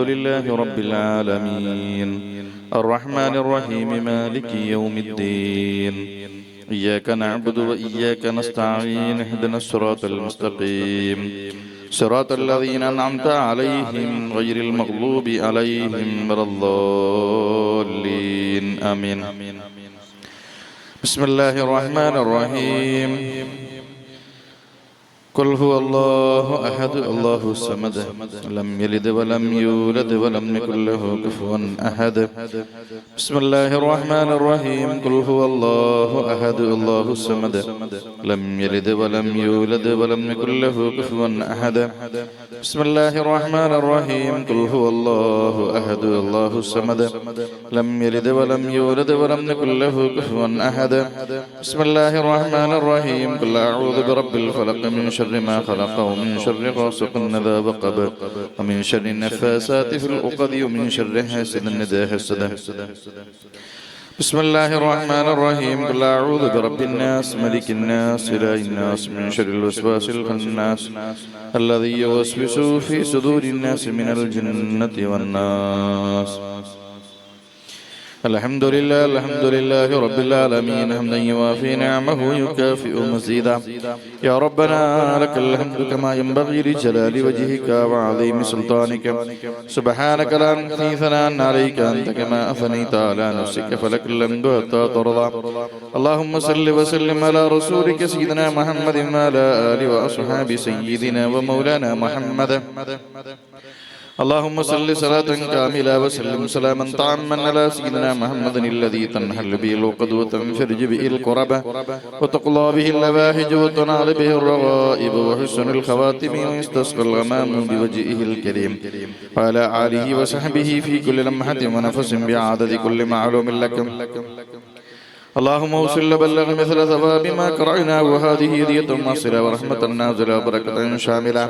لله رب العالمين الرحمن الرحيم مالك يوم الدين إياك نعبد وإياك نستعين اهدنا الصراط المستقيم صراط الذين أنعمت عليهم غير المغضوب عليهم ولا الضالين آمين. بسم الله الرحمن الرحيم قل هو الله أحد الله الصمد لم يلد ولم يولد ولم يكن له كفوا أحد. بسم الله الرحمن الرحيم قل هو الله أحد الله الصمد لم يلد ولم يولد ولم يكن له كفوا أحد. بسم الله الرحمن الرحيم قل هو الله أحد الله الصمد لم يلد ولم يولد ولم يكن له كفوا أحد. بسم الله الرحمن الرحيم قل أعوذ برب الفلق من شر ما خلق ومن شر غاسق إذا وقب ومن شر النفاثات في العقد ومن شر حاسد إذا حسد. بسم الله الرحمن الرحيم قل أعوذ برب الناس ملك الناس إله الناس من شر الوسواس الخناس الذي يوسوس في صدور الناس من الجنة والناس. الحمد لله رب العالمين حمدا يوافي نعمه يكافئ مزيدا. يا ربنا لك الحمد كما ينبغي لجلال وجهك وعظيم سلطانك. سبحانك لا نحصي ثناء عليك أنت كما أثنيت على نفسك فلك الحمد حتى ترضى. اللهم صل وسلم على رسولك سيدنا محمد وعلى آله وأصحاب سيدنا ومولانا محمد. اللهم صل صلاة كاملة وسلم سلاما طاما على سيدنا محمد الذي تنحل به العقد وتنفرج به الكرب وتقضى به اللواهج وتنال به الرغائب وحسن الخواتم ويستسقى الغمام بوجهه الكريم وعلى آله وصحبه في كل لمحة ونفس بعدد كل معلوم لكم. اللهم وصل بلغ مثل ثواب ما قرأناه وهذه هدية مصلة ورحمة نازلة وبركة شاملة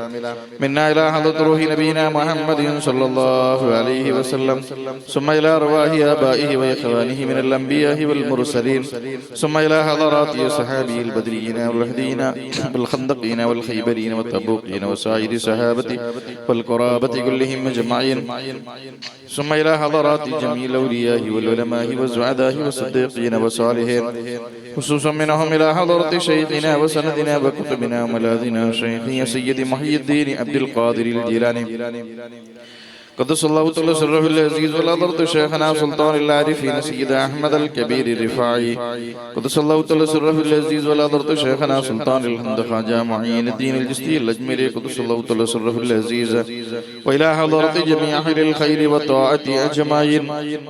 منا إلى حضرة روح نبينا محمد صلى الله عليه وسلم ثم إلى أرواح آبائه وإخوانه من الأنبياء والمرسلين ثم إلى حضرات صحابه البدريين والوحدين بالخندقين والخيبرين والتبوقين وسائر صحابة والقرابة كلهم أجمعين ثم إلى حضرات جميع الأولياء والعلماء والزهداء والصديقين والصالحين خصوصا منهم إلى حضرة شيخنا وسندنا وكتبنا وملاذنا شيخنا سيد محي الدين عبد القادر الجيلاني قدس الله تعالى سره العزيز والحضرة شيخنا سلطان العارفين سيد أحمد الكبير الرفاعي قدس الله تعالى سره العزيز والحضرة شيخنا سلطان الهند خواجة معين الدين الجستي الأجمري قدس الله تعالى سره العزيز وإلى حضرة جميع أهل الخير والطاعة أجمعين.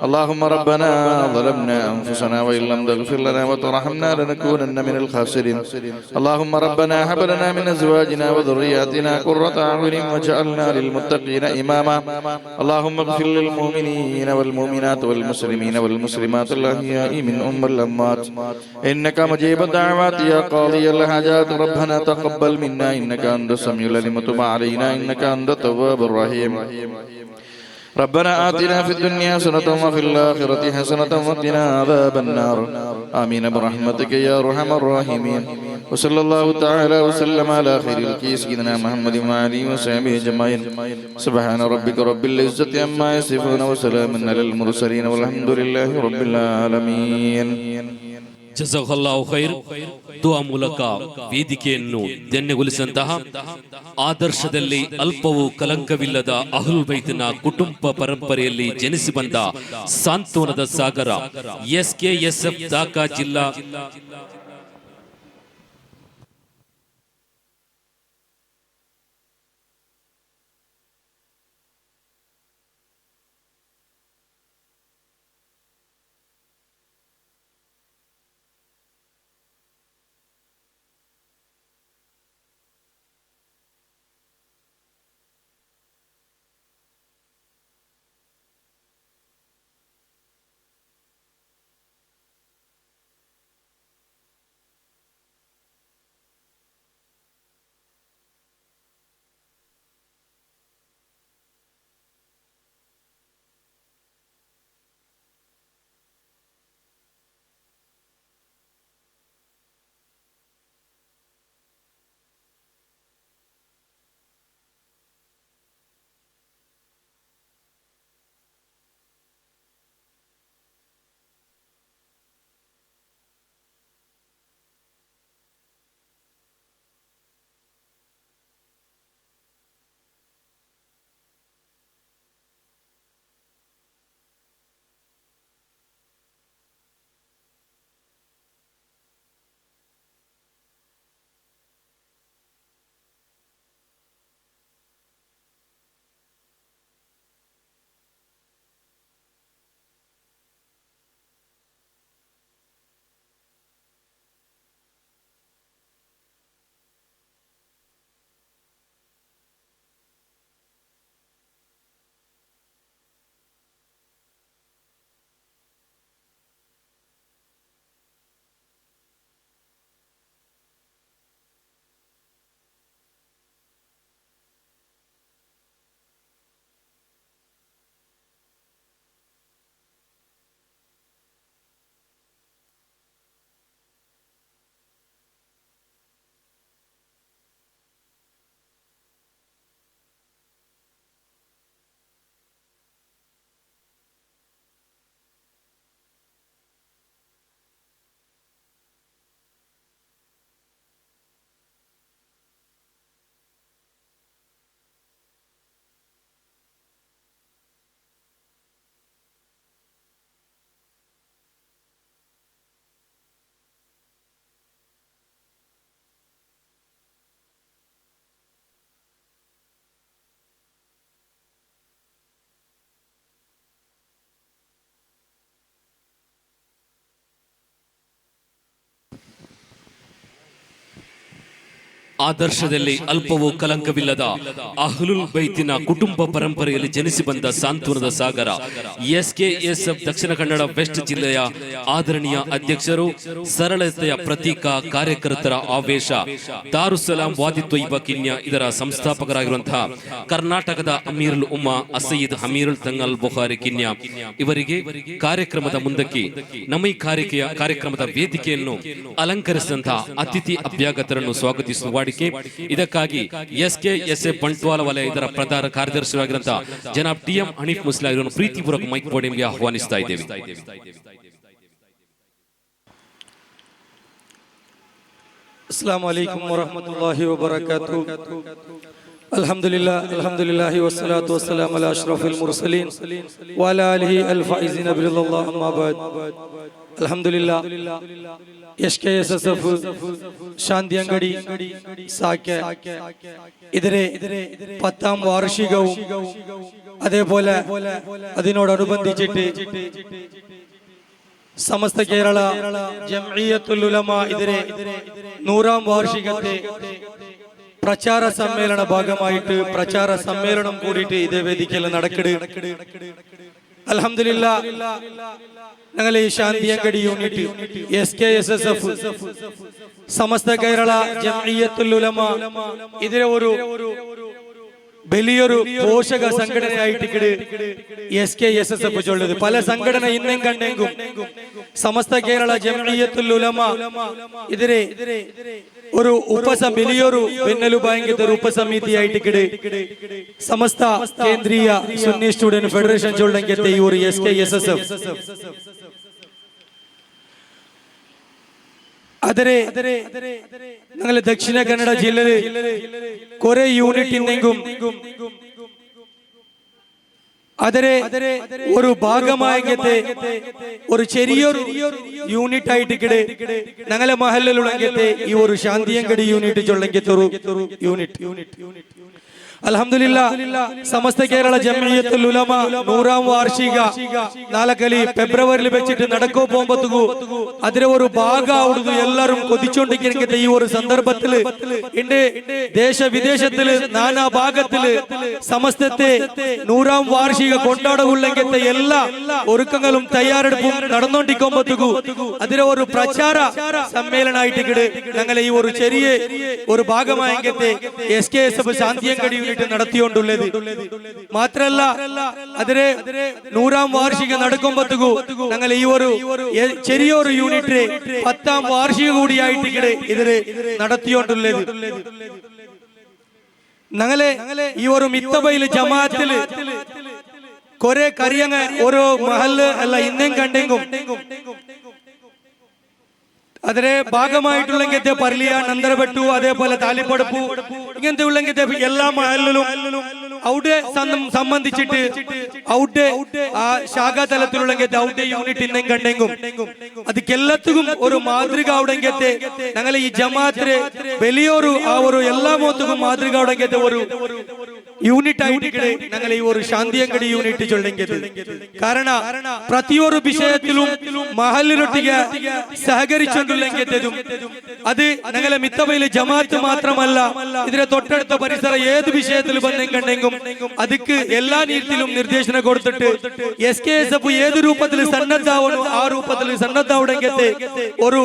اللهم ربنا ظلمنا أنفسنا وإن لم تغفر لنا وترحمنا لنكونن من الخاسرين. اللهم ربنا هب لنا من أزواجنا وذرياتنا قرة أعين واجعلنا للمتقين إماما. اللهم اغفر للمؤمنين والمؤمنات والمسلمين والمسلمات الأحياء منهم والأموات إنك مجيب الدعوات يا قاضي الحاجات. ربنا تقبل منا إنك أنت السميع العليم وتب علينا إنك أنت التواب الرحيم. ربنا آتنا في الدنيا حسنة وفي الآخرة حسنة وقنا عذاب النار آمين برحمتك يا أرحم الراحمين. وصلى الله تعالى وسلم على خير الخلق سيدنا محمد وآله وصحبه أجمعين. سبحان ربك رب العزة عما يصفون وسلام على المرسلين والحمد لله رب العالمين. ಜಜಾಕಲ್ಲಾಹು ಖೈರ್. ದುಆ ಮೂಲಕ ವೇದಿಕೆಯನ್ನು ಧನ್ಯಗೊಳಿಸಿದಂತಹ ಆದರ್ಶದಲ್ಲಿ ಅಲ್ಪವೂ ಕಲಂಕವಿಲ್ಲದ ಅಹ್ಲುಲ್ ಬೈತ್ನ ಕುಟುಂಬ ಪರಂಪರೆಯಲ್ಲಿ ಜನಿಸಿ ಬಂದ ಸಾಂತ್ವನದ ಸಾಗರ ಎಸ್ಕೆಎಸ್ಎಫ್ ಢಾಕಾ ಜಿಲ್ಲಾ ಆದರ್ಶದಲ್ಲಿ ಅಲ್ಪವೂ ಕಲಂಕವಿಲ್ಲದ ಅಹ್ಲುಲ್ ಬೈತಿನ ಕುಟುಂಬ ಪರಂಪರೆಯಲ್ಲಿ ಜನಿಸಿ ಬಂದ ಸಾಂತ್ವನದ ಸಾಗರ SKSF ದಕ್ಷಿಣ ಕನ್ನಡ ವೆಸ್ಟ್ ಜಿಲ್ಲೆಯ ಆದರಣೀಯ ಅಧ್ಯಕ್ಷರು, ಸರಳತೆಯ ಪ್ರತೀಕ, ಕಾರ್ಯಕರ್ತರ ಆವೇಶ, ದಾರುಸಲಾಂ ವಾದಿ ತ್ವಯ್ಬಾ ಕಿನ್ಯ ಇದರ ಸಂಸ್ಥಾಪಕರಾಗಿರುವಂತಹ ಕರ್ನಾಟಕದ ಅಮೀರುಲ್ ಉಮ್ಮಾ ಅಸಯ್ಯಿದ್ ಅಮೀರುಲ್ ತಂಗಲ್ ಬುಖಾರಿ ಕಿನ್ಯ ಇವರಿಗೆ ಕಾರ್ಯಕ್ರಮದ ಮುಂದಕ್ಕೆ ನಮ್ಮ ಈ ಕಾರ್ಯಕ್ರಮದ ವೇದಿಕೆಯನ್ನು ಅಲಂಕರಿಸಿದಂತಹ ಅತಿಥಿ ಅಭ್ಯಾಗತರನ್ನು ಸ್ವಾಗತಿಸುವ ಇದಕ್ಕಾಗಿ SKSF ಬಂಟ್ವಾಳ ವಲಯ ಇದರ ಪ್ರಧಾನ ಕಾರ್ಯದರ್ಶಿಯಾಗಿರುವಂತಹ ಜನಾಬ್ TM ಹನೀಫ್ ಮುಸ್ಲಿಂ ಅವರನ್ನು ಪ್ರೀತಿಪೂರ್ವಕ ಮೈಕ್ ಪೋಡಿಯಂಗೆ ಆಹ್ವಾನಿಸ್ತಾ ಇದ್ದೇವೆ. ಅಸ್ಸಲಾಮು ಅಲೈಕುಂ ವರಹಮತುಲ್ಲಾಹಿ ವಬರಕಾತುಹು. ಅಲ್ಹಮ್ದುಲಿಲ್ಲಾಹಿ ವಸ್ಸಲಾತು ವಸ್ಸಲಾಮು ಅಲಾ ಅಶ್ರಫಿಲ್ ಮುರ್ಸಲೀನ್ ವ ಅಲಾ ಆಲಿಹಿ ಅಲ್ ಫಾಯಿಜಿನ ಬಿರಿಲ್ಲಾಹ್ ಅಮ್ಮಾ ಬಅದ್. ಅಲ್ಹಮ್ದುಲಿಲ್ಲಾಹ್ SKSF ശാന്തിയങ്കടി സാക്യ ഇതിരെ 10ാം വാർഷികവും അതേപോലെ അതിനോടനുബന്ധിച്ചിട്ട് സമസ്ത കേരള ജംഇയ്യത്തുൽ ഉലമ ഇതിരെ 100ാം വാർഷികത്തെ പ്രചാര സമ്മേളന ഭാഗമായിട്ട് പ്രചാര സമ്മേളനം കൂടിയിട്ട് ഇതേ വേദിക്കൽ നടക്കട്. അൽഹംദുലില്ലാഹ് ഞങ്ങളെ ഈ ശാന്തിയങ്കടി യൂണിറ്റ് SKSF സമസ്ത കേരള ജംഇയ്യത്തുൽ ഉലമ ഇതിലെ ഒരു വലിയൊരു പോഷക സംഘടനയായിട്ട് SKSF ചൊല്ലുന്നത്. പല സംഘടന ഇന്നും കണ്ടെങ്കും സമസ്ത കേരള ജംഇയ്യത്തുൽ ഉലമ ഇതിരെ ഒരു വലിയൊരു വെന്നലുബാങ്കിന്റെ ഒരു ഉപസമിതിയായിട്ട് സമസ്ത കേന്ദ്രീയ സുന്നി സ്റ്റുഡന്റ് ഫെഡറേഷൻ ചൊല്ലങ്കത്തെ ഈ ഒരു SKSF ಆದರೆ ഞങ്ങളെ ദക്ഷിണ കന്നഡ ജില്ലയിൽ കുറെ യൂണിറ്റ് ഇന്നെങ്കും അതിരെ ഒരു ഭാഗമായത്തെ ഒരു ചെറിയൊരു യൂണിറ്റ് ആയിട്ട് ഞങ്ങളെ മഹല്ലിലുള്ളങ്കത്തെ ഈ ഒരു ശാന്തിയങ്കടി യൂണിറ്റ് ചൊല്ലങ്കത്തെ ഒരു യൂണിറ്റ്. അൽഹംദുലില്ലാഹ് സമസ്ത കേരള ജംഇയ്യത്തുൽ ഉലമ 100ാം വാർഷിക നാലക്കലി ഫെബ്രുവരിയിൽ വെച്ചിട്ട് നടക്കോ പോകുമ്പോ അതിലെ ഒരു ഭാഗം എല്ലാരും കൊതിച്ചോണ്ടിരിക്കുന്ന ഈ ഒരു സന്ദർഭത്തിൽ എന്റെ ദേശവിദേശത്തില് നാനാ ഭാഗത്തില് സമസ്തത്തെ 100ാം വാർഷിക കൊണ്ടാടുള്ളങ്കത്തെ എല്ലാ ഒരുക്കങ്ങളും തയ്യാറെടുപ്പും നടന്നുകൊണ്ടിരിക്കുമ്പോ അതിലെ ഒരു പ്രചാര സമ്മേളനമായിട്ട് ഞങ്ങളെ ഈ ഒരു ചെറിയ ഒരു ഭാഗമായങ്കത്തെ SKSF ശാന്തിയങ്കടി നടത്തിക്കൊണ്ടുള്ളത്. മാത്രല്ല അതിരെ 100ാം വാർഷിക നടക്കുമ്പോഴത്തേക്കു ഞങ്ങൾ ഈ ഒരു ചെറിയൊരു യൂണിറ്റ് 10ാം വാർഷിക കൂടിയായിട്ട് ഇതിരെ നടത്തിക്കൊണ്ടുള്ളത്. ഞങ്ങളെ ഈ ഒരു മിത്തബയിൽ ജമാഅത്തില് കുറെ കറിയങ്ങ ഓരോ മഹല്ല് അല്ല ഇന്നും കണ്ടെങ്കും അതിലെ ഭാഗമായിട്ടുള്ളങ്കത്തെ പർലിയ, നന്ദരബെട്ടു, അതേപോലെ താലിപ്പടപ്പു ഇങ്ങനത്തെ ഉള്ളങ്കത്തെ എല്ലാ മഹല്ലിലും ഔടെ സംബന്ധിച്ചിട്ട് ഔടെ ആ ശാഖാതലത്തിലുള്ളങ്കത്തെ ഔടെ യൂണിറ്റ് ഇന്നും കണ്ടെങ്കും അതിക്കെല്ലാത്തും ഒരു മാതൃക ഔടങ്കത്തെ ഞങ്ങളെ ഈ ജമാഅത്തിലെ വലിയൊരു ആ ഒരു എല്ലാ മോത്തും മാതൃക ഔടങ്കത്തെ ഒരു യൂണിറ്റ് ആയിട്ട് ഞങ്ങൾ ഈ ഒരു ശാന്തിയങ്കടി യൂണിറ്റ് ചൊല്ലങ്കത്. കാരണം പ്രതിയൊരു വിഷയത്തിലും മഹല്ലിലൊട്ടിಗೆ സഹകരിച്ചുകൊണ്ടുള്ളങ്കത്തതും അത് ഞങ്ങളെ മിത്തബയിലെ ജമാഅത്ത് മാത്രമല്ല ഇതിലെ തൊട്ടടുത്ത പരിസര ഏത് വിഷയത്തിൽ ബന്ധം അതിക്ക് എല്ലാ രീതിയിലും നിർദ്ദേശനം കൊടുത്തിട്ട് SKSF ഏത് രൂപത്തിൽ സന്നദ്ധാവണോ ആ രൂപത്തിൽ സന്നദ്ധാവണങ്കത്തെ ഒരു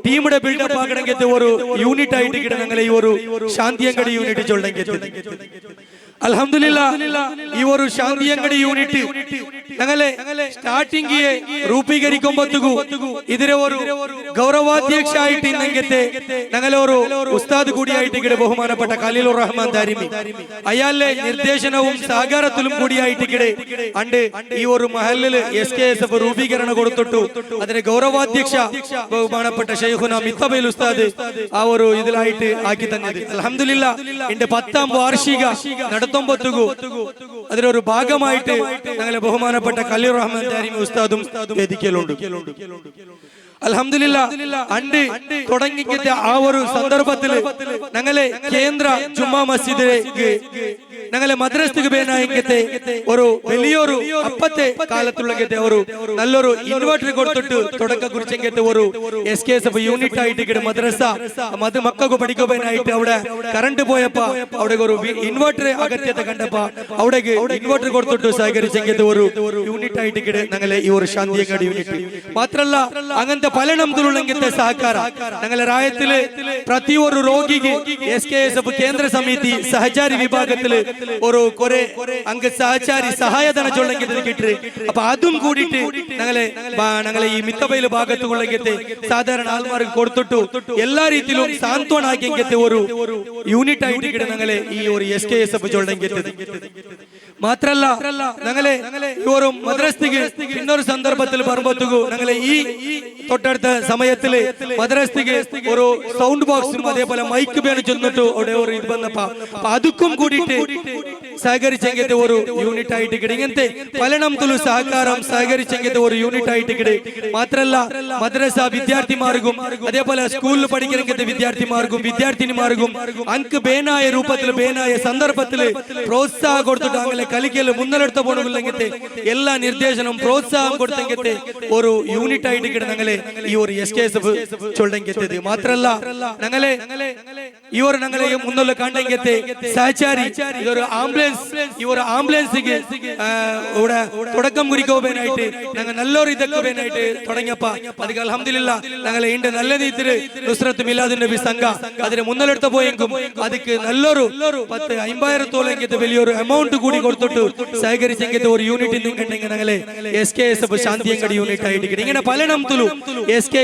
ടീമിന്റെ ബിൽഡപ്പ് ആകണങ്കത്തെ ഒരു യൂണിറ്റ് ആയിട്ട് ഞങ്ങൾ ഈ ഒരു ശാന്തിയങ്കടി യൂണിറ്റ് ചൊല്ലങ്കത്. അൽഹംദുലില്ലാഹ് ഈ ഒരു ശാന്തിയങ്കടി യൂണിറ്റ് ഞങ്ങളെ സ്റ്റാർട്ടിംഗ് രൂപീകരിക്കുമ്പോഴത്തേക്കു ഇതിലെ ഒരു ഗൗരവാധ്യക്ഷ ആയിട്ട് ഇന്നങ്കത്തെ ഞങ്ങളെ ഒരു ഉസ്താദ് കൂടിയായിട്ട് ബഹുമാനപ്പെട്ട ഖലീലുർ റഹ്മാൻ ദാരിമി അയാളുടെ നിർദ്ദേശനവും സഹകാരത്തിലും കൂടിയായിട്ട് അണ്ട് ഈ ഒരു മഹല്ലില് SKSF രൂപീകരണം കൊടുത്തിട്ടു. അതിനെ ഗൗരവാധ്യക്ഷ ബഹുമാനപ്പെട്ട ശൈഖുന മിത്തബയിൽ ഉസ്താദ് ആ ഒരു ഇതിലായിട്ട് ആക്കി തന്നത്. അൽഹംദുലില്ലാഹ് എന്റെ 10ാം വാർഷിക നടത്തുമ്പോഴത്തേക്കു അതിലൊരു ഭാഗമായിട്ട് ഞങ്ങളെ ബഹുമാനപ്പെട്ട ഖലീലുർ റഹ്മാൻ ദാരിമി ഉസ്താദും വേദിക്കലുണ്ട്. അൽഹംദുലില്ലാ അണ്ട് തുടങ്ങിക്കിട്ട് ആ ഒരു സന്ദർഭത്തിൽ ഞങ്ങളെ കേന്ദ്ര ജുമാ മസ്ജിദിലേക്ക് ഞങ്ങളെ മദ്രസക്ക് ബേനായിക്കത്തെ ഒരു വലിയൊരു അപ്പത്തെ കാലത്തുള്ള ഒരു നല്ലൊരു ഇൻവെർട്ടർ കൊടുത്തിട്ട് തുടക്കം കുറിച്ചെങ്കത്തെ ഒരു SKSF യൂണിറ്റ് ആയിട്ട് മദ്രസ മക്കൾക്ക് പഠിക്കുവാനായിട്ട് അവിടെ കറണ്ട് പോയപ്പോ അവിടെ ഒരു ഇൻവെർട്ടർ അകത്യത്തെ കണ്ടപ്പോ അവിടെ ഇൻവെർട്ടർ കൊടുത്തിട്ട് സഹകരിച്ചെങ്കത്തെ ഒരു യൂണിറ്റ് ആയിട്ട് ഞങ്ങളെ ഈ ഒരു ശാന്തിയങ്ങാടി യൂണിറ്റ് മാത്രല്ല അങ്ങനത്തെ പല നമ്പറുള്ള സഹಕಾರ ഞങ്ങളെ രായത്തില് പ്രതി ഒരു രോഗിക്ക് SKSF കേന്ദ്ര സമിതി സഹചാരി വിഭാഗത്തില് ഒരു കുറെ അംഗ സഹചാരി സഹായധന ചൊല്ലി അപ്പൊ അതും കൂടിയിട്ട് ഞങ്ങളെ ഈ മിത്തബൈല് ഭാഗത്തുള്ളത്തെ സാധാരണ ആൾമാർക്ക് കൊടുത്തിട്ടു എല്ലാ രീതിയിലും സാന്ത്വനാക്കിയത്തെ ഒരു യൂണിറ്റ് ആയിട്ട് ഞങ്ങളെ ഈ ഒരു SKSF ചൊല്ലി മാത്രല്ല ഞങ്ങളെ ഈ ഒരു മദ്രസക്ക് പിന്നൊരു സന്ദർഭത്തിൽ പറയുമ്പോഴത്തേക്ക് ഞങ്ങളെ ഈ തൊട്ടടുത്ത സമയത്തില് മദ്രസക്ക് ഒരു സൗണ്ട് ബോക്സും അതേപോലെ മൈക്ക് വേണം ചെന്നിട്ട് അവിടെ ഒരു ഇത് വന്നപ്പോ അതുക്കും കൂടിയിട്ട് സഹകരിച്ചെങ്കത്തെ ഒരു യൂണിറ്റ് ആയിട്ട് ഇങ്ങനത്തെ പലനംതുലു സഹകാരം സഹകരിച്ചെങ്കത്തെ ഒരു യൂണിറ്റ് ആയിട്ട് മാത്രല്ല മദ്രസ വിദ്യാർത്ഥിമാർക്കും അതേപോലെ സ്കൂളിൽ പഠിക്കുന്ന വിദ്യാർത്ഥിമാർക്കും വിദ്യാർത്ഥിനിമാർക്കും അങ്ക് ബേനായ രൂപത്തിൽ ബേനായ സന്ദർഭത്തിൽ പ്രോത്സാഹം കൊടുത്തിട്ട് അങ്ങനെ കളിക്കൽ മുന്നലെടുത്ത പോകണമെങ്കിൽ എല്ലാ നിർദ്ദേശവും പ്രോത്സാഹം കൊടുത്തെങ്കത്തെ ഒരു യൂണിറ്റ് ആയിട്ട് ഞങ്ങളെ ഈ ഒരു SKSF ചൊല്ലെങ്കത്തത് മാത്രല്ല ഞങ്ങളെ ഈ ഒരു ഞങ്ങളെ മുന്നുള്ള കണ്ടെങ്കത്തെ സഹചാരി ഇതൊരു ആംബുലൻസ് ഈ ഒരു ആംബുലൻസിക്ക് ഇവിടെ തുടക്കം കുറിക്കുവാനായിട്ട് ഞങ്ങൾ നല്ലൊരു ഇതൊക്കെ വേനായിട്ട് തുടങ്ങിയപ്പോ അത് അൽഹംദുലില്ലാ ഞങ്ങളെ ഇണ്ട് നല്ല രീതിയിൽ നുസ്രത്ത് മിലാദുൻ നബി സംഘ അതിന് മുന്നലെടുത്ത പോയെങ്കും അതിക്ക് നല്ലൊരു 50,000 വലിയൊരു എമൗണ്ട് കൂടി കൊടുത്തിട്ട് സഹകരിച്ചെങ്കത്തെ ഒരു യൂണിറ്റ് നിന്നുണ്ടെങ്കിൽ ഞങ്ങളെ SKSF ശാന്തിയങ്ങാടി യൂണിറ്റ് ആയിട്ട് ഇങ്ങനെ പല നമ്പത്തിലും SK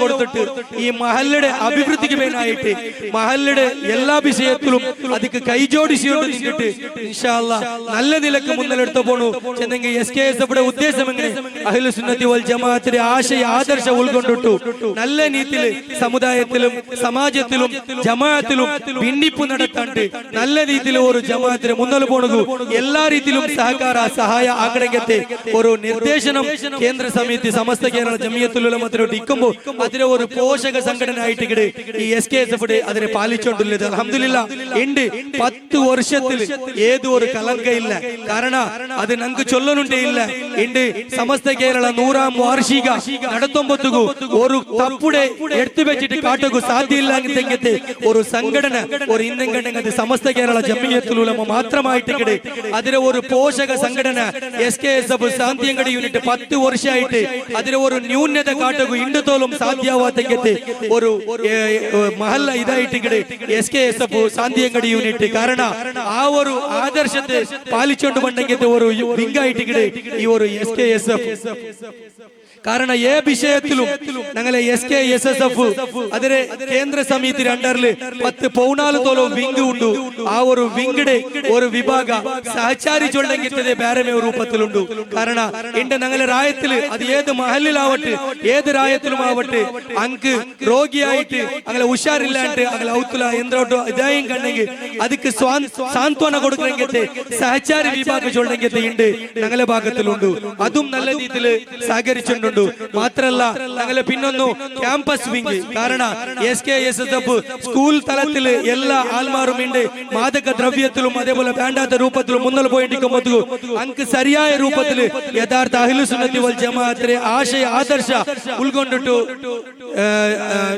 കൊടുത്തിട്ട് ഈ മഹല്ലയുടെ അഭിവൃദ്ധിക്ക് വേനായിട്ട് മഹല്ലയുടെ എല്ലാ വിഷയത്തിലും അതിക്ക് കൈജോടിച്ചിട്ട് ഇൻഷാ അല്ലാഹ് നല്ല നിലക്ക് മുന്നലെടുത്ത് പോണു എന്നെങ്കിൽ SKSFയുടെ ഉദ്ദേശം എങ്ങനെ അഹ്ലു സുന്നത്തി വൽ ജമാഅത്തിന്റെ ആശയ ആദർശം ഉൾക്കൊണ്ടിട്ടു നല്ല രീതിയിൽ സമുദായത്തിലും സമാജത്തിലും ജമാഅത്തിലും ഭിന്നിപ്പ് നടത്താണ്ട് നല്ല രീതിയിൽ ഒരു ജമാഅത്തിന് മുന്നോട്ട് പോണു എല്ലാ രീതിയിലും സഹായ ആഗ്രഹത്തെ ഒരു നിർദ്ദേശനം കേന്ദ്ര സമിതി സമസ്ത കേരള ജമിയത്തുൽ ഉലമത്തിനോട് ഇക്കുമ്പോൾ അതിലെ ഒരു പോഷക സംഘടന ആയിട്ട് ഈ SKSF അതിനെ പാലിച്ചോണ്ടുള്ളത് അൽഹംദുലില്ലാ ഉണ്ട് 10 വർഷത്തിൽ ഏതൊരു കലങ്കയില്ല കാരണം അത് ഞങ്ങൾക്ക് ചൊല്ലനുണ്ടേ ഇല്ല ഉണ്ട് സമസ്ത കേരള 100ാം വാർഷിക നടത്തുമ്പോഴത്തേക്കും ഒരു തപ്പുടെ എടുത്തു വെച്ചിട്ട് കാട്ടുക സാധ്യമില്ല തെങ്ങത്തെ ഒരു സംഘടന ഒരു ഇന്ത്യൻ ഘടന സമസ്ത കേരള ജമിയത്തുൽ ഉലമ മാത്രമായിട്ട് അതിലെ ഒരു പോഷക സംഘടന SKSF ശാന്തിയങ്ങാടി യൂണിറ്റ് 10 വർഷമായിട്ട് അതിലെ ഒരു ന്യൂനത കാട്ടുക ഇണ്ടത്തോലും സാധ്യമാവാത്തങ്ങത്തെ ഒരു മഹല്ല ഇതായിട്ട് SKSF ശാന്തിയങ്ങാടി യൂണിറ്റ് കാരണം ആ ഒരു ആദർശത്തെ പാലിച്ചുകൊണ്ട് പണ്ടെങ്കിൽ ഒരു വിംഗായിട്ട് ഈ ഒരു SKSF കാരണം ഏ വിഷയത്തിലും ഞങ്ങളെ SKSF അതിലെ കേന്ദ്ര സമിതി അണ്ടറിൽ 10 പൗണാലത്തോളം വിംഗ് ഉണ്ട് ആ ഒരു വിംഗിടെ ഒരു വിഭാഗ സഹചാരി ചൊല്ലെങ്കിത്തത് വേറെ രൂപത്തിലുണ്ട് കാരണം എന്റെ ഞങ്ങളെ രായത്തില് അത് ഏത് മഹലിലാവട്ടെ ഏത് രായത്തിലും ആവട്ടെ അങ്ക് രോഗിയായിട്ട് അങ്ങനെ ഉഷാറില്ലാണ്ട് അങ്ങനെ ഔത്തുല എന്തോട്ടോ ഇതായും കണ്ടെങ്കിൽ അതിക്ക് സാന്ത്വന കൊടുക്കണമെങ്കിൽ സഹചാരി വിഭാഗം ചൊല്ലെങ്കിത്ത് ഉണ്ട് ഞങ്ങളെ ഭാഗത്തിലുണ്ട് അതും നല്ല രീതിയിൽ സഹകരിച്ചിട്ടുണ്ട് മാത്രല്ല ഞങ്ങളെ പിന്നൊന്നു ക്യാമ്പസ് വിംഗ് കാരണം SKSF സ്കൂൾ തലത്തിൽ എല്ലാ ആൾമാരും ഉണ്ട് മാദക ദ്രവ്യത്തിലും അതേപോലെ വേണ്ടാത്ത രൂപത്തിലും മുന്നോട്ട് പോയിരിക്കുമ്പോൾ അങ്ക് ശരിയായ രൂപത്തിൽ യഥാർത്ഥ അഹ്ലു സുന്നത്തി വൽ ജമാഅത്തിന്റെ ആശയ ആദർശ ഉൾക്കൊണ്ടിട്ടു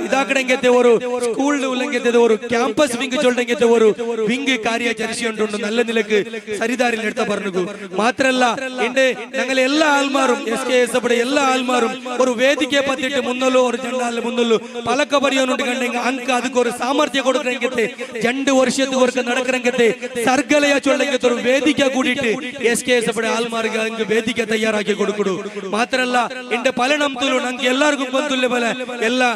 ഇതാക്കണമെങ്കിൽ ഒരു സ്കൂളിൽ ഉള്ളെങ്കിൽ ഒരു ക്യാമ്പസ് വിംഗ് ചൊല്ലെങ്കിൽ ഒരു വിംഗ് കാര്യചരിച്ചുകൊണ്ട് നല്ല നിലക്ക് സരിദാരിൽ എടുത്ത പറഞ്ഞു മാത്രല്ല എന്റെ ഞങ്ങളെ എല്ലാ ആൾമാരും SKSFയുടെ എല്ലാ ആൾമാരും ഒരു വേദിക്കെ പത്തിട്ട് മുന്നല്ലോ ഒരു ജണ്ടാലിൽ മുന്നല്ലോ പലക്ക പരിയോണ്ട് കണ്ടെങ്കിൽ അങ്ക് അതിക്ക് ഒരു സാമർത്ഥ്യം കൊടുക്കണമെങ്കിൽ 2 വർഷത്തേക്ക് നടക്കണമെങ്കിൽ സർഗലയ ചൊല്ലെങ്കിൽ ഒരു വേദിക്ക കൂടിയിട്ട് SKSFയുടെ ആൾമാർക്ക് അങ്ക് വേദിക്ക തയ്യാറാക്കി കൊടുക്കൂ മാത്രല്ല എന്റെ പല നമ്പത്തിലും ഞങ്ങൾക്ക് എല്ലാവർക്കും ബന്ധുല്ല പോലെ എല്ലാ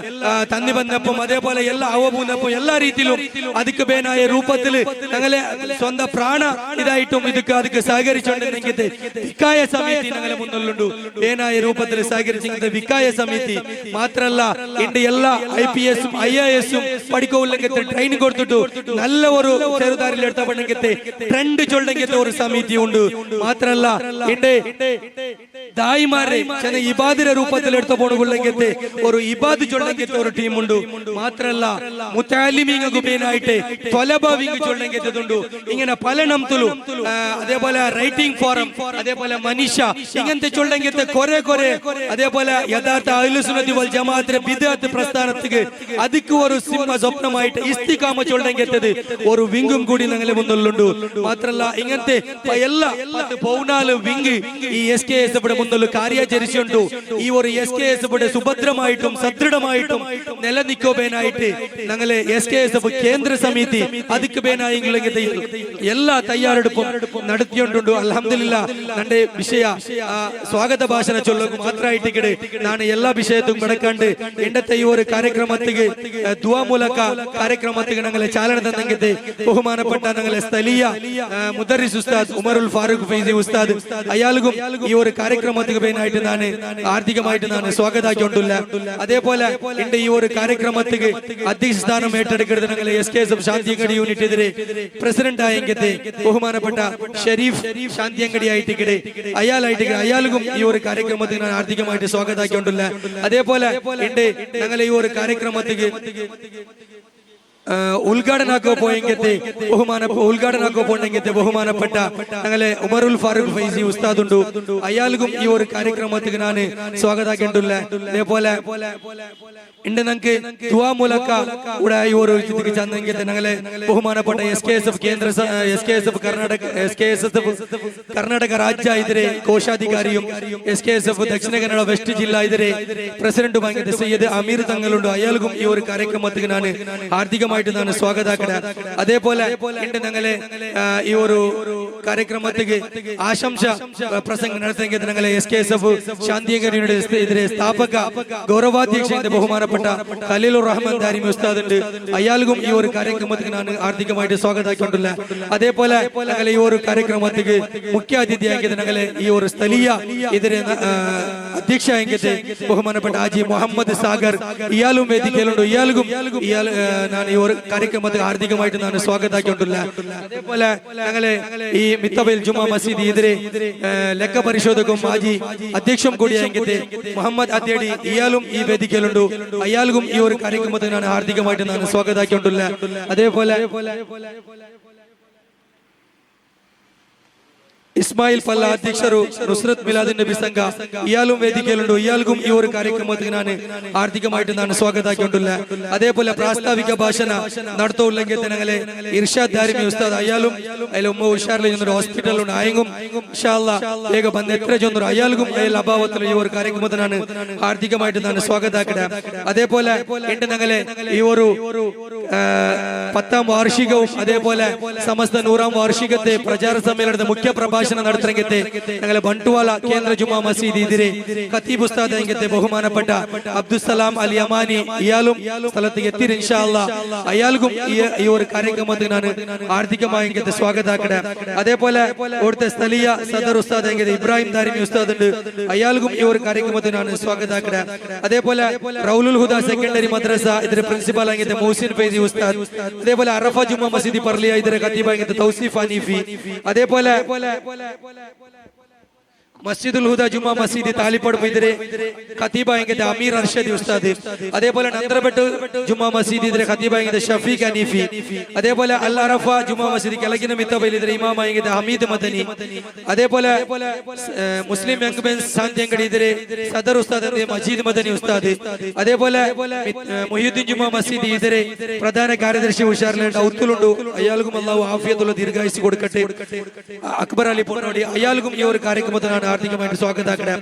തന്നി ബന്ധപ്പും അതേപോലെ എല്ലാ അവബൂന്നപ്പും എല്ലാ രീതിയിലും അതിക്ക് ബേനായ രൂപത്തിൽ ഞങ്ങളെ സ്വന്തം പ്രാണ ഇതായിട്ടും ഇതിക്ക് അതിക്ക് സഹകരിച്ചുകൊണ്ടെങ്കിൽ ഇക്കായ സമിതി ഞങ്ങളെ മുന്നിലുണ്ട് ബേനായ രൂപത്തിൽ സഹകരിച്ചിരിക്കുന്ന വിക്കായ സമിതി മാത്രമല്ല എന്റെ എല്ലാ IPS IAS പഠിക്കോല്ലെങ്കിൽ ട്രെയിനിങ് കൊടുത്തിട്ടു നല്ല ഒരു ചെറുതാരിലെടുത്ത ട്രെൻഡ് ചൊല്ലങ്കത്തെ ഒരു സമിതി ഉണ്ട് മാത്രമല്ല എന്റെ ദായിമാരെ ചില ഇബാദിന്റെ രൂപത്തിൽ എടുത്ത പോണുകൊള്ളങ്കത്തെ ഒരു ഇബാദ് ചൊല്ലങ്കത്തെ ഒരു ടീം ഉണ്ട് മാത്രമല്ല മുത്താലിമീങ്ങൾക്ക് മെയിനായിട്ട് തൊലബവിങ് ചൊല്ലങ്കത്തുണ്ട് ഇങ്ങനെ പല നംതുലു അതേപോലെ റൈറ്റിംഗ് ഫോറം അതേപോലെ മനീഷ ഇങ്ങനത്തെ ചൊല്ലങ്കത്തെ കുറെ അതേപോലെ യഥാർത്ഥ അഹ്ലുസുന്നത്തി വൽ ജമാഅത്തിന്റെ ബിദ്അത്ത് പ്രസ്ഥാനത്തിക്ക് അതിക്ക് ഒരു സിംഹ സ്വപ്നമായിട്ട് ഇസ്തിഖാമ ചൊല്ലങ്കത്തത് ഒരു വിങ്ങും കൂടി ഞങ്ങളെ മുന്നിലുണ്ട് മാത്രമല്ല ഇങ്ങനത്തെ എല്ലാ 14 വിങ് ഈ SKS മുന്നിൽ കാര്യാചരിച്ചുണ്ട് ഈ ഒരു SKS സുഭദ്രമായിട്ടും സദൃഢമായിട്ടും നിലനിൽക്കുവാനായിട്ട് ഞങ്ങളെ SKS കേന്ദ്ര സമിതി അതിക്ക് പേനായെങ്കിൽ എല്ലാ തയ്യാറെടുപ്പും നടത്തിയോണ്ടുണ്ട് അൽഹംദുലില്ലാഹ് നന്റെ വിഷയ സ്വാഗത ഭാഷಣ ചൊല്ലുക മാത്രമായിട്ട് ನಾನು എല്ലാ വിഷയത്തും കടക്കാണ്ട് എണ്ടത്തെ ഈ ഒരു ಕಾರ್ಯಕ್ರಮത്തിಗೆ ദുആ ಮೂಲಕ ಕಾರ್ಯಕ್ರಮത്തിಗೆ ഞങ്ങളെ ചാലന തന്നെങ്കത്തെ ബഹുമാനപ്പെട്ട ഞങ്ങളെ സ്ഥലീയ മുദർരിസ് ഉസ്താദ് ഉമറുൽ ഫാറൂഖ് ഫൈസി ഉസ്താദ് അയാൾക്കും ഈ ഒരു ಕಾರ್ಯಕ್ರಮത്തിಗೆ പേനായിട്ട് ഞാൻ ആർദ്ദികമായിട്ട് ഞാൻ സ്വാഗതാക്കിക്കൊണ്ടുള്ള അതേപോലെ എന്റെ ഈ ഒരു ಕಾರ್ಯಕ್ರಮത്തിಗೆ അധ്യക്ഷ സ്ഥാനം ഏറ്റെടുക്കുന്നത് ഞങ്ങളെ SKS ശാന്തിയങ്കടി യൂണിറ്റ് എതിരെ പ്രസിഡന്റ് ആയെങ്കത്തെ ബഹുമാനപ്പെട്ട ഷരീഫ് ശാന്തിയങ്കടി ആയിട്ട് അയാൾക്കും ഈ ഒരു ಕಾರ್ಯಕ್ರಮത്തിൽ ഞാൻ ആർദ്ദികമായിട്ട് സ്വാഗതാക്കിക്കൊണ്ടുള്ള അതേപോലെ എന്റെ ഞങ്ങളെ ഈ ഒരു ಕಾರ್ಯಕ್ರಮത്തിಗೆ ഉദ്ഘാടനാക്കോ പോയെങ്കത്തെ ബഹുമാനപ്പെട്ട ഞങ്ങളെ ഉമറുൽ ഫാറൂഖ് ഫൈസി ഉസ്താദ് ഉണ്ട് അയാൾക്കും ഈ ഒരു ಕಾರ್ಯಕ್ರಮത്തിಗೆ ഞാൻ സ്വാഗതാക്കിക്കൊണ്ടുള്ള അതേപോലെ ഇണ്ട് ഞങ്ങൾക്ക് ദുആ ಮೂಲಕ ഇവിടെ ഈ ഒരു ഇതിക്ക് ചന്ദങ്കത്തെ ഞങ്ങളെ ബഹുമാനപ്പെട്ട SKSF കേന്ദ്ര SKSF കർണാടക രാജ്യ ഇതിരെ കോശാധികാരിയും SKSF ദക്ഷിണ കന്നഡ വെസ്റ്റ് ജില്ല ഇതിരെ പ്രസിഡന്റുമായിട്ട് സയ്യിദ് അമീർ തങ്ങളുണ്ട് അയാൾക്കും ഈ ഒരു ಕಾರ್ಯಕ್ರಮത്തിಗೆ ഞാൻ ആർദ്ദികമായിട്ട് ನಾನು സ്വാഗതാക്കണ അതേപോലെ എന്റെ ഞങ്ങളെ ഈ ഒരു ಕಾರ್ಯಕ್ರಮത്തിಗೆ ആശംസ പ്രസംഗം നടത്തിയ ഞങ്ങളെ SKSF ശാന്തിയങ്കടിയുടെ ഇതിരെ സ്ഥാപക ഗൗരവാധ്യക്ഷന്റെ ബഹുമാനപ്പെട്ട ഖലീലുർ റഹ്മാൻ ദാരിമി ഉസ്താദ് ഉണ്ട് അയാൾക്കും ഈ ഒരു ಕಾರ್ಯಕ್ರಮത്തിಗೆ ನಾನು ആർദ്ദികമായിട്ട് സ്വാഗതാക്കിക്കൊണ്ടുള്ള അതേപോലെ ഞങ്ങളെ ഈ ഒരു ಕಾರ್ಯಕ್ರಮത്തിಗೆ മുഖ്യ അതിഥിയാക്കിയത് ഞങ്ങളെ ഈ ഒരു സ്ഥലീയ ഇതിരെ അധ്യക്ഷ ആയെങ്കിൽ ബഹുമാനപ്പെട്ട ഹാജി മുഹമ്മദ് സാഗർ ഇയാളും വേദിക്കലുണ്ട് ഇയാൾക്കും ഞാൻ ഈ ഒരു ಕಾರ್ಯಕ್ರಮത്തിൽ ആർദ്ദികമായിട്ട് ഞാൻ സ്വാഗതാക്കിക്കൊണ്ടുള്ള അതേപോലെ ഞങ്ങളെ ഈ മിത്തബയിൽ ജുമാ മസ്ജിദ് ഇതിരെ ലെക്ക പരിശോധകവും ഹാജി അധ്യക്ഷം കൂടിയായെങ്കിൽ മുഹമ്മദ് അദ്യടി ഇയാളും ഈ വേദിക്കലുണ്ട് അയാൾക്കും ഈ ഒരു ಕಾರ್ಯಕ್ರಮത്തിൽ ഞാൻ ആർദ്ദികമായിട്ട് ഞാൻ സ്വാഗതാക്കിക്കൊണ്ടുള്ള അതേപോലെ ഇസ്മായിൽ പല്ല അധ്യക്ഷರು നുസ്രത്ത് മിലാദ് നബി സംഘ ഇയാളും വേദിക്കലുണ്ട് ഇയാൾക്കും ഈ ഒരു ಕಾರ್ಯಕ್ರಮത്തിൽ ഞാൻ ആർദ്ദികമായിട്ട് ഞാൻ സ്വാഗതാക്കിക്കൊണ്ടുള്ള അതേപോലെ പ്രാസ്താവിക ഭാഷണ നടത്തുള്ളെങ്കിൽ ഞങ്ങളെ ഇർഷാദ് ദാരിമി ഉസ്താദ് അയാളും അതിൽ ഉമ്മ ഉഷാറിൽ ഒരു ഹോസ്പിറ്റലുണ്ട് ആയെങ്കും ഇൻഷാ അല്ലാഹ് വേഗം വന്ന് എത്ര ചൊന്നു അയാൾക്കും അതിൽ അഭാവത്തിൽ ഈ ഒരു ಕಾರ್ಯಕ್ರಮത്തിൽ ഞാൻ ആർദ്ദികമായിട്ട് ഞാൻ സ്വാഗതാക്കണ അതേപോലെ എന്റെ ഞങ്ങളെ ഈ ഒരു 10ാം വാർഷികവും അതേപോലെ സമസ്ത 100ാം വാർഷികത്തെ പ്രചാര സമ്മേളനത്തിന്റെ മുഖ്യ പ്രഭാഷണം നടത്തുന്നതിനെ ഞങ്ങളെ ബണ്ടുവാല കേന്ദ്ര ജുമാ മസ്ജിദ് ഇതിരെ ഖതീബ് ഉസ്താദ് അംഗത്തെ ബഹുമാനപ്പെട്ട അബ്ദുസ്സലാം അൽ യമാനി ഇയാളും സ്ഥലത്തേക്ക് എത്തി ഇൻഷാ അല്ലാഹ് അയാൾക്കും ഈ ഒരു ಕಾರ್ಯಕ್ರಮത്തിൽ ഞാൻ ആർദ്ദികമായി അംഗത്തെ സ്വാഗതാക്കണേ അതേപോലെ ഇവിടുത്തെ സ്ഥലീയ സദർ ഉസ്താദ് അംഗത്തെ ഇബ്രാഹിം ദാരിമി ഉസ്താദ് ഉണ്ട് അയാൾക്കും ഈ ഒരു ಕಾರ್ಯಕ್ರമത്തിൽ ഞാൻ സ്വാഗതാക്കണേ അതേപോലെ റൗലുൽ ഹുദ സെക്കൻഡറി മദ്രസ ഇതിന്റെ പ്രിൻസിപ്പൽ അംഗത്തെ മൗസിൻ ഫൈസി ഉസ്താദ് അതേപോലെ അറഫ ജുമാ മസ്ജിദ് പർലിയ ഇതിന്റെ ഖതീബ് അംഗത്തെ തൗസീഫ് ഹനീഫി അതേപോലെ മസ്ജിദുൽ ഹുദ ജുമാ മസ്ജിദ് താലിപ്പടപ്പ് ഇതിരെ ഖതീബ് അംഗത്തെ അമീർ അർഷദി ഉസ്താദ് അതേപോലെ നന്ദ്രബെട്ട് ജുമാ മസ്ജിദ് ഇതിരെ ഖതീബ് അംഗത്തെ ഷഫീഖ് ഹനീഫി അതേപോലെ അൽ അറഫ ജുമാ മസ്ജിദ് കലകിന മിത്തബയിൽ ഇതിരെ ഇമാം അംഗത്തെ ഹമീദ് മദനി അതേപോലെ മുസ്ലിം യങ് മെൻസ് ശാന്തിയങ്കടി ഇതിരെ സദർ ഉസ്താദ് മജീദ് മദനി ഉസ്താദ് അതേപോലെ മുഹിയുദ്ദീൻ ജുമാ മസ്ജിദ് ഇതിരെ പ്രധാന കാര്യദർശി ഉഷാറിലുണ്ട് ഔത്തുലുണ്ട് അയാൾക്കും അല്ലാഹു ആഫിയത്തുള്ള ദീർഘായുസ് കൊടുക്കട്ടെ അക്ബർ അലി പൊന്നോടി അയാൾക്കും ഈ ഒരു ಕಾರ್ಯಕ್ರಮത്തിനാണ് ആർദ്ദികമായിട്ട് സ്വാഗതാക്കണേ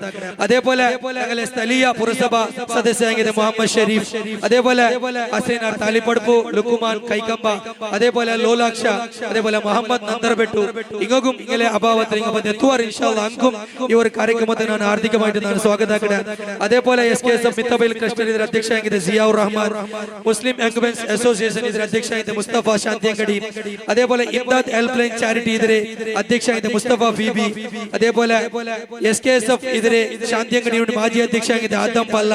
അതേപോലെ ഞങ്ങളെ സ്ഥലീയ പുരസഭ സദസ്യ മുഹമ്മദ് ഷരീഫ് അതേപോലെ ഹസൈനാർ താലിപ്പടപ്പ് ലുക്കുമാൻ കൈക്കമ്പ അതേപോലെ ലോലാക്ഷ അതേപോലെ മുഹമ്മദ് നന്ദർബെട്ടു ഇങ്ങും ഇങ്ങനെ അഭാവത്തിൽ എത്തുവാർ ഇൻഷാ അല്ലാഹ് അങ്കും ഈ ഒരു ಕಾರ್ಯಕ್ರಮത്തിനാണ് ആർദ്ദികമായിട്ട് ഞാൻ സ്വാഗതാക്കണേ അതേപോലെ SKSF മിത്തബയിൽ ക്ലസ്റ്റർ ഇതിന്റെ അധ്യക്ഷ സിയാഉർ റഹ്മാൻ മുസ്ലിം യങ് മെൻസ് അസോസിയേഷൻ ഇതിന്റെ അധ്യക്ഷ മുസ്തഫ ശാന്തിയങ്കടി അതേപോലെ ഇംദാദ് ഹെൽപ്പ് ലൈൻ ചാരിറ്റി ഇതിരെ അധ്യക്ഷ മുസ്തഫ ഫീബി അതേപോലെ SKSF ഇതിരെ ശാന്തിയങ്കടി യൂണിറ്റ് മാജി അധ്യക്ഷ ആദം പല്ല,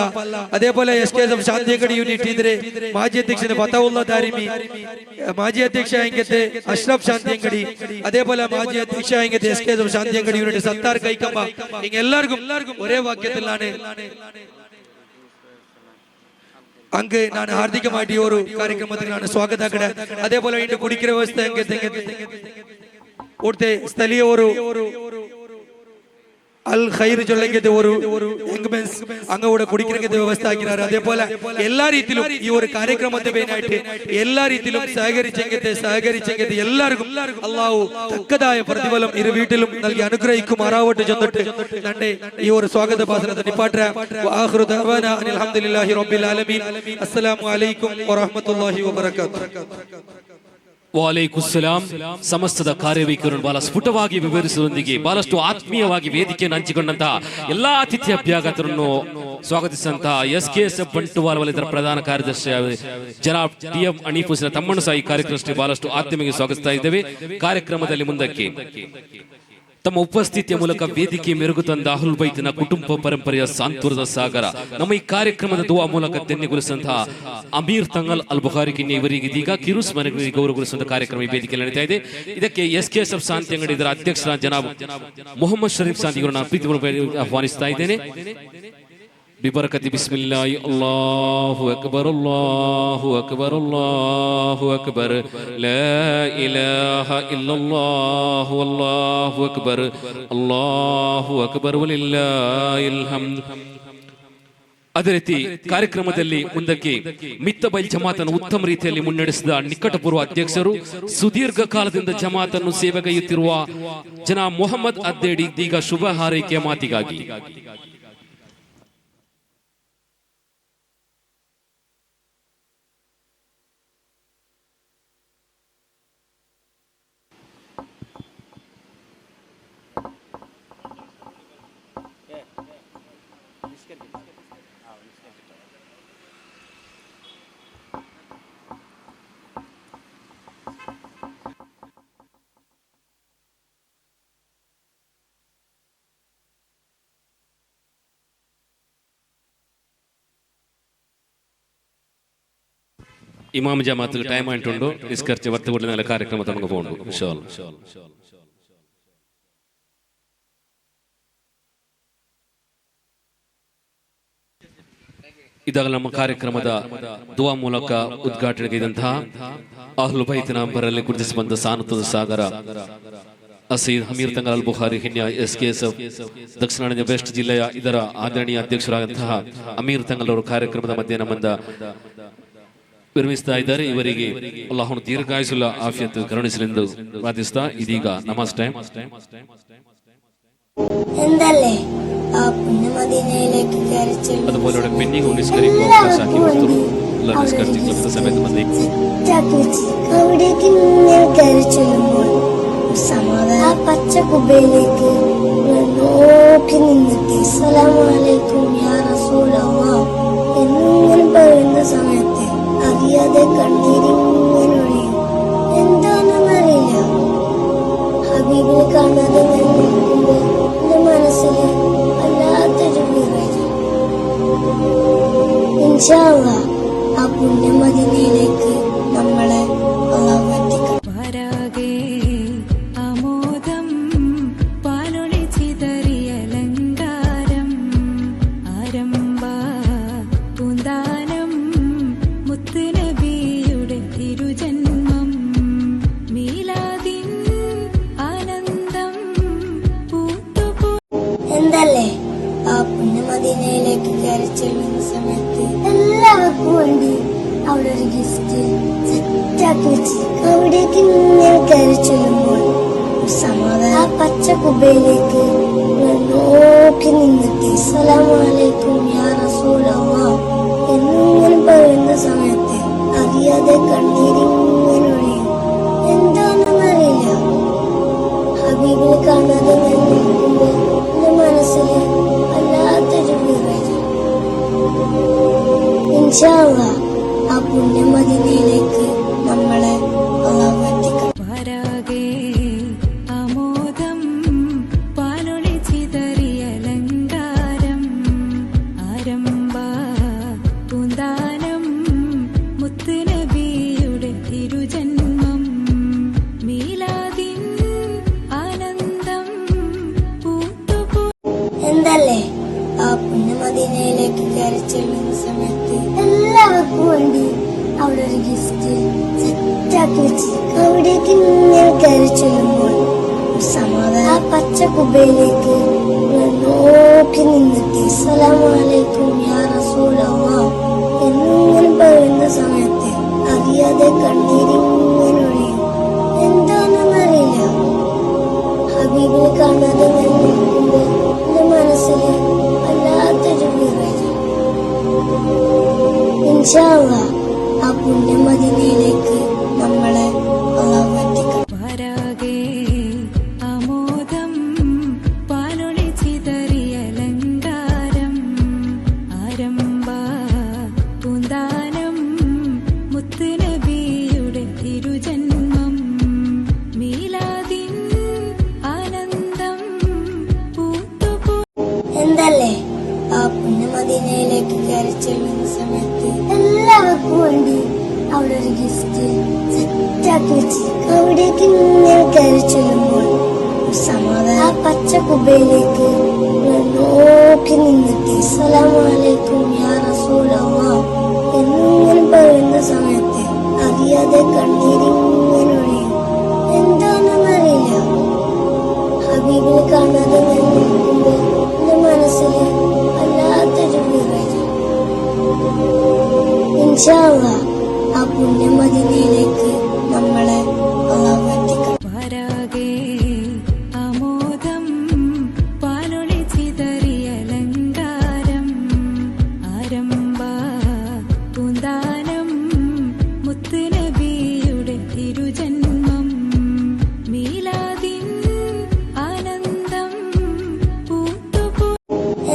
അതേപോലെ SKSF ശാന്തിയങ്കടി യൂണിറ്റ് ഇതിരെ മാജി അധ്യക്ഷൻ ഫതവുള്ള ദാരിമി, മാജി അധ്യക്ഷ അഷ്റഫ് ശാന്തിയങ്കടി, അതേപോലെ മാജി അധ്യക്ഷ SKSF ശാന്തിയങ്കടി യൂണിറ്റ് സത്താർ കൈക്കമ്പ. എല്ലാവർക്കും ഒരേ വാക്യത്തിലാണ് അങ്ങ് ನಾನು ಹಾರ್ದಿಕವಾಗಿ ಈ ಒಂದು ಕಾರ್ಯಕ್ರಮಕ್ಕೆ ನಾನು ಸ್ವಾಗತ ಕಡೆ. അതേപോലെ ಇಂದು ಕುಡಿಕಿರ ವ್ಯವಸ್ಥೆ ಓಡ್ತೆ ಸ್ಥಳೀಯವರು അൽ ഖൈർ ചൊല്ലിക്കത്തെ ഒരു എംഗമെൻസ് അങ്ങോട്ട് കുടിക്കുന്ന വ്യവസ്ഥ ആക്കിനാറ്. അതേപോലെ എല്ലാ രീതിയിലും ഈ ഒരു കാര്യക്രമത്തെ പേനായിട്ട് എല്ലാ രീതിയിലും സഹകരിച്ചെങ്കിൽ എല്ലാവർക്കും അള്ളാഹു തക്കതായ പ്രതിഫലം ഇരു വീട്ടിലും നൽകി അനുഗ്രഹിക്കുമാറാവട്ടെ ചെന്നിട്ട് നന്റെ ഈ ഒരു സ്വാഗത ഭാഷണത്തെ നിപ്പാട്ടെ. ആഖിറു ദഅവാനാ അൽഹംദുലില്ലാഹി റബ്ബിൽ ആലമീൻ. അസ്സലാമു അലൈക്കും വറഹ്മത്തുള്ളാഹി വബറകാതുഹു. ವಾಲೈಕುಸ್ಸಲಾಂ. ಸಮಸ್ತದ ಕಾರ್ಯವೈಖರಿಯನ್ನು ಬಹಳ ಸ್ಫುಟವಾಗಿ ವಿವರಿಸುವುದರೊಂದಿಗೆ ಬಹಳಷ್ಟು ಆತ್ಮೀಯವಾಗಿ ವೇದಿಕೆಯನ್ನು ಹಂಚಿಕೊಂಡಂತಹ ಎಲ್ಲಾ ಅತಿಥಿ ಅಭ್ಯಾಗತರನ್ನು ಸ್ವಾಗತಿಸಿದಂತಹ SKSF ಬಂಟ್ವಾಳ ವಲಯದ ಪ್ರಧಾನ ಕಾರ್ಯದರ್ಶಿ ಜನಾಬ್ TM ಹನೀಫ್ ಹುಸೇನ್ ತಮ್ಮನ್ನು ಸಹ ಈ ಕಾರ್ಯಕ್ರಮಕ್ಕೆ ಬಹಳಷ್ಟು ಆತ್ಮೀಯವಾಗಿ ಸ್ವಾಗತಿಸ್ತಾ ಇದ್ದೇವೆ. ಕಾರ್ಯಕ್ರಮದಲ್ಲಿ ಮುಂದಕ್ಕೆ ತಮ್ಮ ಉಪಸ್ಥಿತಿಯ ಮೂಲಕ ವೇದಿಕೆ ಮೆರುಗು ತಂದ ಅಹ್ಲುಲ್ ಬೈತಿನ ಕುಟುಂಬ ಪರಂಪರೆಯ ಸಾಂತ್ವನದ ಸಾಗರ ನಮ್ಮ ಈ ಕಾರ್ಯಕ್ರಮದ ದುವಾ ಮೂಲಕ ತೆನ್ನೆಗೊಳಿಸಿದಂತಹ ಅಮೀರ್ ತಂಗಲ್ ಅಲ್ ಬುಖಾರಿ ಕಿನ್ನಿ ಇವರಿಗೆ ಇದೀಗ ಕಿರುಸ್ ಮನೆಗಳಿಗೆ ಗೌರವಗೊಳಿಸುವಂತಹ ಕಾರ್ಯಕ್ರಮ ಈ ವೇದಿಕೆಯಲ್ಲಿ ನಡೀತಾ ಇದೆ. ಇದಕ್ಕೆ SKSF ಶಾಂತಿ ಅಂಗಡಿ ಇದರ ಅಧ್ಯಕ್ಷರಾದ ಜನಾಬ್ ಮೊಹಮ್ಮದ್ ಶರೀಫ್ ಶಾಂತಿ ಅವರನ್ನು ಪ್ರೀತಿಪೂರ್ವಕವಾಗಿ ಆಹ್ವಾನಿಸ್ತಾ ಇದ್ದೇನೆ. ಬಿಬರಕತಿ ಬಿಸ್ಮಿಲ್ಲಾಹಿ ಅಲ್ಲಾಹು ಅಕ್ಬರ್ ಅಲ್ಲಾಹು ಅಕ್ಬರ್ ಅಲ್ಲಾಹು ಅಕ್ಬರ್ ಲಾ ಇಲಾಹ ಇಲ್ಲಲ್ಲಾಹು ಅಲ್ಲಾಹು ಅಕ್ಬರ್ ಅಲ್ಲಾಹು ಅಕ್ಬರ್ ವಲಿಲ್ಲಾಹಿಲ್ ಹಮ್ದ್. ಅದೇ ರೀತಿ ಕಾರ್ಯಕ್ರಮದಲ್ಲಿ ಮುಂದಕ್ಕೆ ಮಿತ್ತಬೈಲ್ ಜಮಾತನ್ನು ಉತ್ತಮ ರೀತಿಯಲ್ಲಿ ಮುನ್ನಡೆಸಿದ ನಿಕಟಪೂರ್ವ ಅಧ್ಯಕ್ಷರು, ಸುದೀರ್ಘ ಕಾಲದಿಂದ ಜಮಾತನ್ನು ಸೇವೆಗೈಯುತ್ತಿರುವ ಜನಾಬ್ ಮೊಹಮ್ಮದ್ ಅದ್ದೇಡಿ ಇದೀಗ ಶುಭ ಹಾರೈಕೆಯ ಮಾತಿಗಾಗಿ ഇമാം ജമാഅത്ത് ടൈം ആയിട്ടുണ്ടോ നിസ്കരിച്ച് 10 കൊല്ലം നല്ല ಕಾರ್ಯಕ್ರಮ നമുക്ക് പോകുന്നു ഇൻഷാ അല്ലാഹ്. ಇದಾಗ ನಮ್ಮ ಕಾರ್ಯಕ್ರಮದ ದುವಾ ಮೂಲಕ ಉದ್ಘಾಟನೆಗೈದಂತಹ ಅಹ್ಲುಲ್ ಬೈತಿನ ಬರಲ್ಲಿ ಗುರುತಿಸಿ ಬಂದ ಸಾನುತ್ವದ ಸಾಗರ ಅಸೀದ್ ಅಮೀರ್ ತಂಗಲ್ ಅಲ್ ಬುಖಾರಿ ಹಿನ್ಯ SKSF ದಕ್ಷಿಣ ಕನ್ನಡ ವೆಸ್ಟ್ ಜಿಲ್ಲೆಯ ಇದರ ಆದರಣೀಯ ಅಧ್ಯಕ್ಷರಾದಂತಹ ಅಮೀರ್ ತಂಗಲ್ ಅವರು ಕಾರ್ಯಕ್ರಮದ ಮಧ್ಯೆ ನಮ್ಮಿಂದ ವಿರಮಿಸ್ತಾ ಇದ್ದಾರೆ. ಇವರಿಗೆ ಅಲ್ಲಾಹನು ದೀರ್ಘಾಯುಸ್ಸುಲ್ಲ ಆಫಿಯತ್ ಕರುಣಿಸಲೆಂದು ಪ್ರಾರ್ಥಿಸ್ತಾ ಇದೀಗ ನಮಾಜ್ ಟೈಮ್. അതുപോലെ ഇവിടെ പെൻഡിങ് നിസ്കരിക്കുമ്പോൾ സമയത്ത് മതി പച്ച കുബയിലേക്ക് നോക്കി നിന്നിട്ട് അസ്സലാമു അലൈക്കും യാ റസൂലല്ലാഹ് എന്നിങ്ങനെ പറയുന്ന സമയത്ത് അറിയാതെ കണ്ണീരിങ്ങനൊഴിയും. എന്താണെന്നറിയില്ല. ഹബീബിനെ കാണാതെ ഞാൻ നിൽക്കുമ്പോൾ എന്റെ മനസ്സിൽ വല്ലാത്തൊരു വിറയൽ. ഇൻഷാ അല്ലാഹ് ആ പുണ്യ മദീനയിലേക്ക് നമ്മളെ അല്ലാഹു എത്തിക്കണം. എന്തല്ലേ ആ പുണ്യ മദീനയിലേക്ക് കയറി ചെല്ലുന്ന സമയത്ത് എല്ലാവർക്കും വേണ്ടി അവിടെ ഒരു ഗിഫ്റ്റ് സെറ്റാക്കി വെച്ച് അവിടേക്ക് ഇങ്ങനെ കയറി ചെല്ലുമ്പോൾ സമാധാനം. ആ പച്ച കുബയിലേക്ക് നോക്കി നിന്നിട്ട് അസ്സലാമു അലൈക്കും യാ റസൂലല്ലാഹ് എന്നിങ്ങനെ പറയുന്ന സമയത്ത് അറിയാതെ കണ്ണീരിങ്ങനൊഴിയും. എന്താണെന്നറിയില്ല. ഹബീബിനെ കാണാതെ ഞാൻ നിൽക്കുമ്പോൾ എന്റെ മനസ്സിൽ വല്ലാത്തൊരു വിറയൽ. ഇൻഷാ അല്ലാഹ് ആ പുണ്യ മദീനയിലേക്ക് നമ്മളെ അല്ലാഹു എത്തിക്കണം. ചെല്ലുന്ന സമയത്ത് എല്ലാവർക്കും വേണ്ടി അവിടെ ഒരു ഗിഫ്റ്റ് സെറ്റാക്കി വെച്ചിരിക്കും. അവിടേക്ക് ഇങ്ങനെ കയറി ചെല്ലുമ്പോൾ ഒരു സമാധാനം. ആ പച്ച കുബയിലേക്ക് നോക്കി നിന്നിട്ട് അസ്സലാമു അലൈക്കും യാ റസൂലല്ലാഹ് എന്നിങ്ങനെ പറയുന്ന സമയത്ത് അറിയാതെ കണ്ണീരിങ്ങനെ ഒഴിയും. എന്താണെന്നറിയില്ല. ഹബീബിനെ കാണാതെ ഞാൻ നിൽക്കുമ്പോൾ എന്റെ മനസ്സിൽ വല്ലാത്തൊരു വിറയൽ. ഇൻഷാ അല്ലാഹ് ആ പുണ്യ മദീനയിലേക്ക് നമ്മളെ അല്ലാഹു എത്തിക്കണം. എന്തല്ലേ ആ പുണ്യ മദീനയിലേക്ക് കയറി ചെല്ലുന്ന സമയത്ത് എല്ലാവർക്കും വേണ്ടി അവിടെ ഒരു ഗിഫ്റ്റ് സെറ്റാക്കി വെച്ചിരിക്കും. അവിടേക്ക് ഇങ്ങനെ കയറി ചെല്ലുമ്പോൾ ഒരു സമാധാനം. ആ പച്ച കുബയിലേക്ക് നോക്കി നിന്നിട്ട് അസ്സലാമു അലൈക്കും യാ റസൂലല്ലാഹ് എന്നിങ്ങനെ പറയുന്ന സമയത്ത് അറിയാതെ കണ്ണീരിങ്ങനെ ഒഴിയും. എന്താണെന്നറിയില്ല. ഹബീബിനെ കാണാതെ ഞാൻ നിൽക്കുമ്പോൾ എന്റെ മനസ്സിൽ വല്ലാത്തൊരു വിറയൽ. ഇൻഷാ അല്ലാഹ് ആ പുണ്യ മദീനയിലേക്ക് നമ്മളെ അല്ലാഹു എത്തിക്കണം.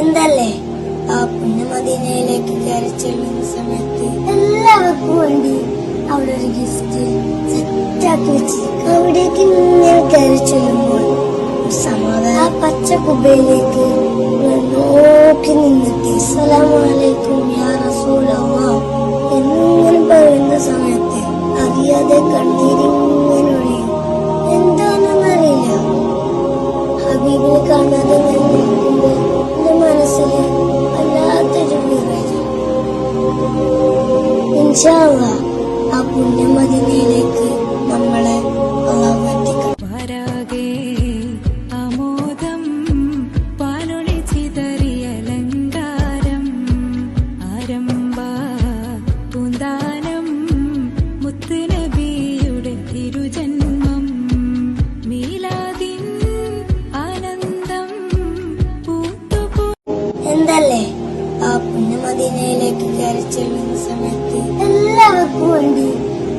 എന്തല്ലേ ആ പുണ്യ മദീനയിലേക്ക് കയറി ചെല്ലുന്ന സമയത്ത് എല്ലാവർക്കും വേണ്ടി അവിടെ ഒരു ഗിഫ്റ്റ് സെറ്റാക്കി വെച്ചിരിക്കും. അവിടേക്ക് ഇങ്ങനെ കയറി ചെല്ലുമ്പോൾ ഒരു സമാധാനം. ആ പച്ച കുബയിലേക്ക് നോക്കി നിന്നിട്ട് അസ്സലാമു അലൈക്കും യാ റസൂലല്ലാഹ് എന്നിങ്ങനെ പറയുന്ന സമയത്ത് അറിയാതെ കണ്ണീരിങ്ങനെ ഒഴിയും. എന്താണെന്നറിയില്ല. ഹബീബിനെ കാണാതെ ഞാൻ നിൽക്കുമ്പോൾ എന്റെ മനസ്സിൽ വല്ലാത്തൊരു വിറയൽ. ഇൻഷാ അല്ലാഹ് ആ പുണ്യ മദീനയിലേക്ക് നമ്മളെ അല്ലാഹു എത്തിക്കണം. എന്തല്ലേ ആ പുണ്യ മദീനയിലേക്ക് കയറി ചെല്ലുന്ന സമയത്ത് എല്ലാവർക്കും വേണ്ടി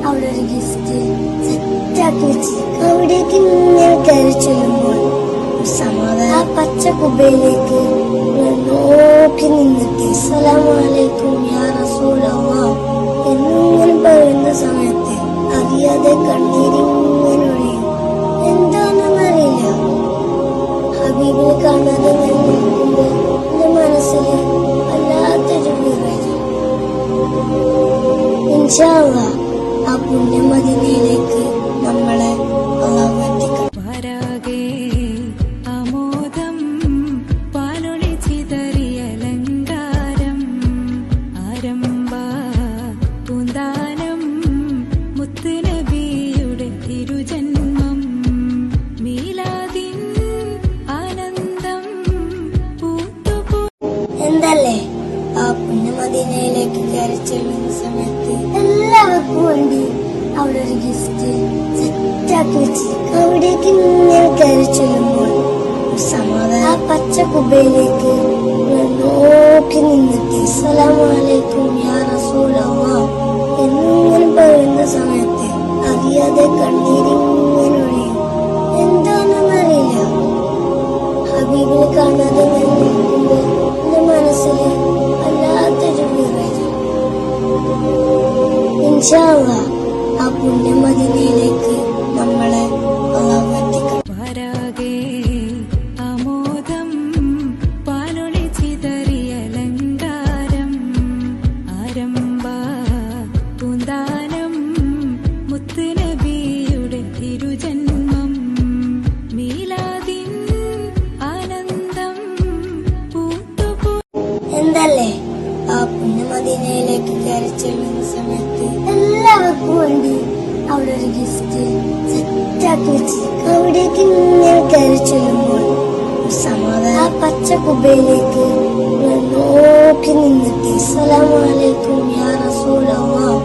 അവിടെ ഒരു ഗിഫ്റ്റ് സെറ്റാക്കി വെച്ചിരിക്കും. അവിടേക്ക് ഇങ്ങനെ കയറി ചെല്ലുമ്പോൾ ഒരു സമാധാനം. ആ പച്ച കുബയിലേക്ക് നോക്കി നിന്നിട്ട് അസ്സലാമു അലൈക്കും യാ റസൂലല്ലാഹ് എന്നിങ്ങനെ പറയുന്ന സമയത്ത് അറിയാതെ കണ്ണീരിങ്ങനെ ഒഴിയും. എന്താണെന്നറിയില്ല. ഹബീബിനെ കാണാതെ ഞാൻ നിൽക്കുമ്പോൾ എന്റെ മനസ്സിൽ വല്ലാത്തൊരു വിറയൽ. ഇൻഷാ അല്ലാഹ് ആ പുണ്യ മദീനയിലേക്ക് നമ്മളെ അല്ലാഹു എത്തിക്കണം. എന്തല്ലേ ആ പുണ്യ മദീനയിലേക്ക് കയറി ചെല്ലുന്ന സമയത്ത് എല്ലാവർക്കും വേണ്ടി അവിടെ ഒരു ഗിഫ്റ്റ് സെറ്റാക്കി വെച്ചിരിക്കും. അവിടേക്ക് ഇങ്ങനെ കയറി ചെല്ലുമ്പോൾ ഒരു സമാധാനം. ആ പച്ച കുബയിലേക്ക് നോക്കി നിന്നിട്ട് അസ്സലാമു അലൈക്കും യാ റസൂലല്ലാഹ് എന്നിങ്ങനെ പറയുന്ന സമയത്ത് അറിയാതെ കണ്ണീരിങ്ങനെ ഒഴിയും. എന്താണെന്നറിയില്ല. ഹബീബിനെ കാണാതെ ഞാൻ നിൽക്കുമ്പോൾ എന്റെ മനസ്സിൽ വല്ലാത്തൊരു വിറയൽ. ഇൻഷാ അല്ലാഹ് ആ പുണ്യ മദീനയിലേക്ക് നമ്മളെ അല്ലാഹു എത്തിക്കണം. എന്തല്ലേ ആ ആക്കി വെച്ചിരിക്കും. അവിടേക്ക് ഇങ്ങനെ കയറി ചെല്ലുമ്പോൾ സമാധാന പച്ച കുബയിലേക്ക് നോക്കി നിന്നിട്ട് അസ്സലാമു അലൈക്കും യാ റസൂലല്ലാഹ്